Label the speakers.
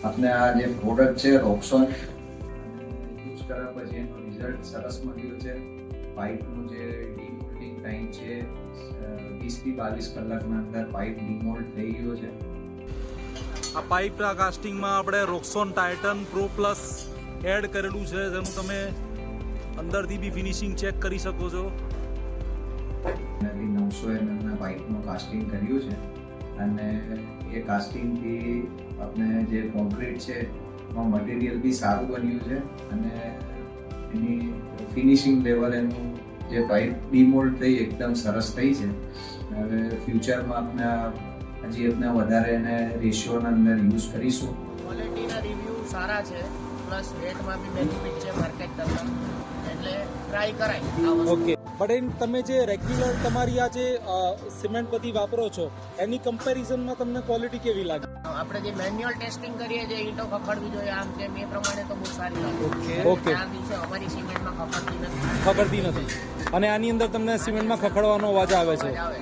Speaker 1: આપણે આ જે પ્રોડક્ટ છે રોક્સોન યુઝ કર્યા પછી એનું રિઝલ્ટ સરસ મળ્યું છે. પાઇપનું જે ડીમોલ્ડિંગ ટાઈમ છે 20 થી 22 કલાકના અંદર પાઇપ ડીમોલ્ડ થઈ ગયો છે.
Speaker 2: આ પાઇપ કાસ્ટિંગમાં આપણે રોક્સોન ટાઇટન પ્રો પ્લસ એડ કરેલું છે, જેનું તમે અંદરથી બી ફિનિશિંગ ચેક કરી શકો છો.
Speaker 1: 900 mm ના પાઇપનું કાસ્ટિંગ કર્યું છે અને એ કાસ્ટિંગથી આપણે જે કોન્ક્રીટ છે એમાં મટીરિયલ બી સારું બન્યું છે અને એની ફિનિશિંગ લેવલ એનું જે પાઇપ ડીમોલ્ડ થઈ એકદમ સરસ થઈ છે. હવે ફ્યુચરમાં આપણે હજી આપણે વધારે એને રેશિયોના અંદર યુઝ કરીશું.
Speaker 3: ક્વોલિટીના રિવ્યૂ સારા છે, પ્લસ રેટમાં બી બેનિફિટ છે માર્કેટ કરતાં, એટલે ટ્રાય કરાય.
Speaker 2: ઓકે, બટ એમ તમે જે રેગ્યુલર તમારી આ જે સિમેન્ટ બધી વાપરો છો એની કમ્પેરિઝનમાં તમને ક્વોલિટી કેવી લાગે?
Speaker 3: આપણે જે મેન્યુઅલ ટેસ્ટિંગ કરીએ છીએ ઈંટો ખખડવી જોઈએ આમ તેમ એ પ્રમાણે તો બહુ સારી લાગે.
Speaker 2: ઓકે.
Speaker 3: આ દિવસે અમારી સિમેન્ટમાં ખખડતી નથી.
Speaker 2: ખબરતી નથી અને આની અંદર તમને સિમેન્ટમાં ખખડવાનો અવાજ આવે છે.
Speaker 3: આવે